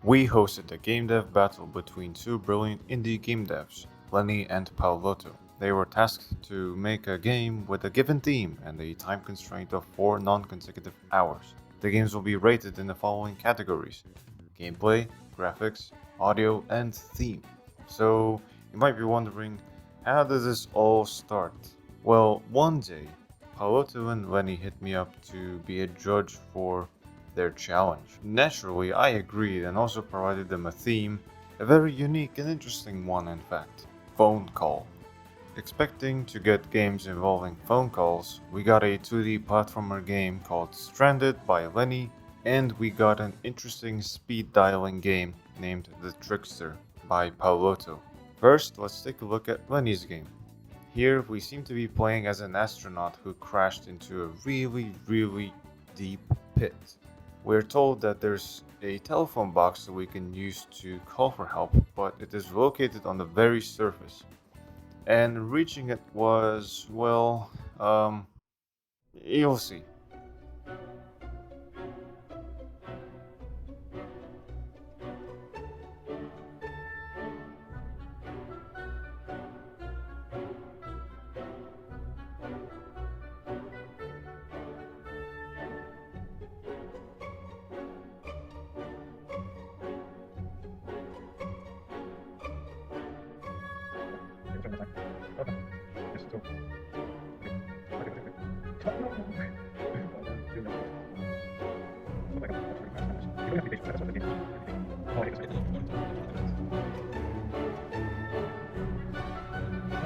We hosted a game dev battle between two brilliant indie game devs, Lennyi and Paolotto. They were tasked to make a game with a given theme and a time constraint of 4 non-consecutive hours. The games will be rated in the following categories: gameplay, graphics, audio, and theme. So, you might be wondering, how does this all start? Well, one day, Paolotto and Lenny hit me up to be a judge for their challenge. Naturally, I agreed and also provided them a theme, a very unique and interesting one, in fact: phone call. Expecting to get games involving phone calls, we got a 2D platformer game called Stranded by Lenny, and we got an interesting speed dialing game named The Trickster by Paolotto. First, let's take a look at Lenny's game. Here, we seem to be playing as an astronaut who crashed into a really deep pit. We're told that there's a telephone box that we can use to call for help, but it is located on the very surface. And reaching it was, well, you'll see.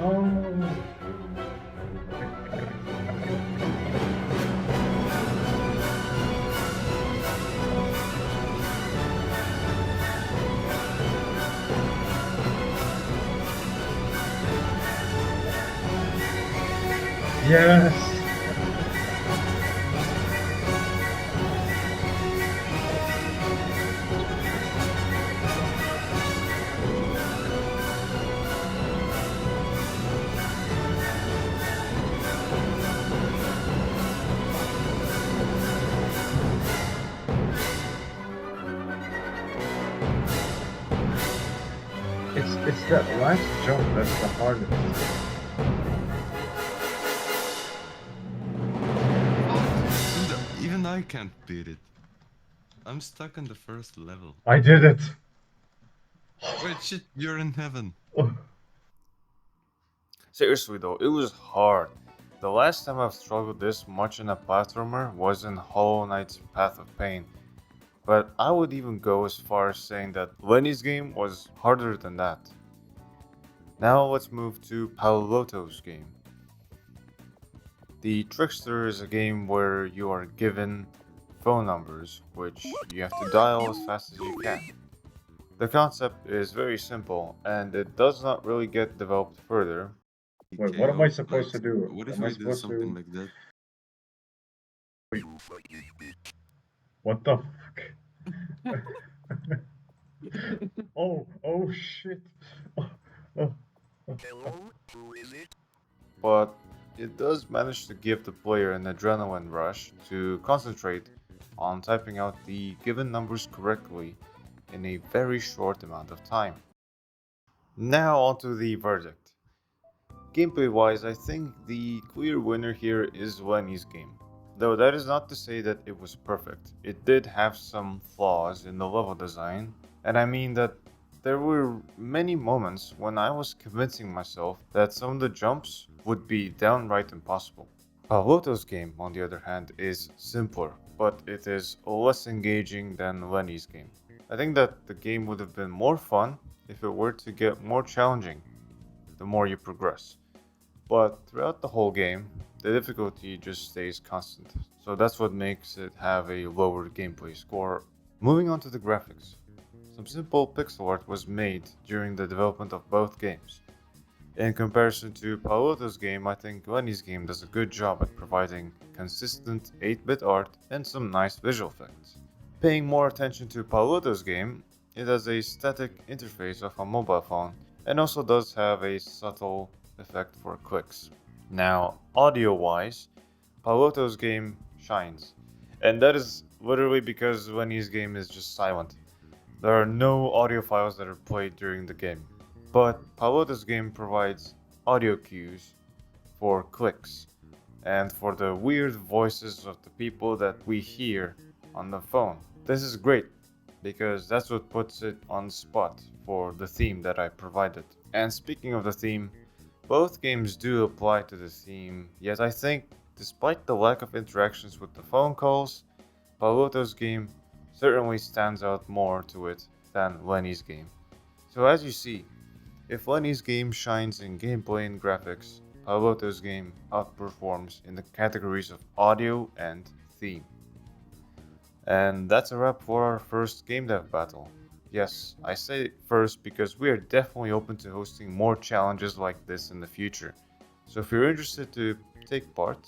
Oh. Yes. It's that last jump that's the hardest. Dude, even I can't beat it. I'm stuck on the first level. I did it. Wait, shit, you're in heaven. Oh, Seriously though, it was hard. The last time I've struggled this much in a platformer was in Hollow Knight's Path of Pain, but I would even go as far as saying that Lenny's game was harder than that. Now let's move to Paolotto's game. The Trickster is a game where you are given phone numbers, which you have to dial as fast as you can. The concept is very simple, and it does not really get developed further. wait, what am I KO. supposed to do? What if Am I I did supposed something to? like that? What the fuck? Oh shit. Oh, oh, But it does manage to give the player an adrenaline rush to concentrate on typing out the given numbers correctly in a very short amount of time. Now onto the verdict. Gameplay wise, I think the clear winner here is Lenny's game. Though that is not to say that it was perfect. It did have some flaws in the level design, and I mean that there were many moments when I was convincing myself that some of the jumps would be downright impossible. Paolotto's game, on the other hand, is simpler, but it is less engaging than Lenny's game. I think that the game would have been more fun if it were to get more challenging the more you progress. But throughout the whole game, the difficulty just stays constant, so that's what makes it have a lower gameplay score. Moving on to the graphics. Some simple pixel art was made during the development of both games. In comparison to Paolotto's game, I think Lenny's game does a good job at providing consistent 8-bit art and some nice visual effects. Paying more attention to Paolotto's game, it has a static interface of a mobile phone and also does have a subtle effect for clicks. Now, audio wise, Paolotto's game shines, and that is literally because Lenny's game is just silent. There are no audio files that are played during the game, but Paolotto's game provides audio cues for clicks and for the weird voices of the people that we hear on the phone. This is great because that's what puts it on spot for the theme that I provided. And speaking of the theme, both games do apply to the theme, yet I think, despite the lack of interactions with the phone calls, Paolotto's game certainly stands out more to it than Lenny's game. So as you see, if Lenny's game shines in gameplay and graphics, Paolotto's game outperforms in the categories of audio and theme. And that's a wrap for our first game dev battle. Yes, I say first because we are definitely open to hosting more challenges like this in the future. So if you're interested to take part,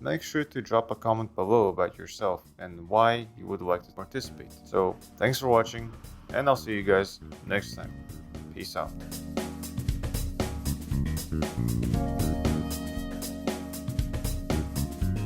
make sure to drop a comment below about yourself and why you would like to participate. So thanks for watching, and I'll see you guys next time. Peace out.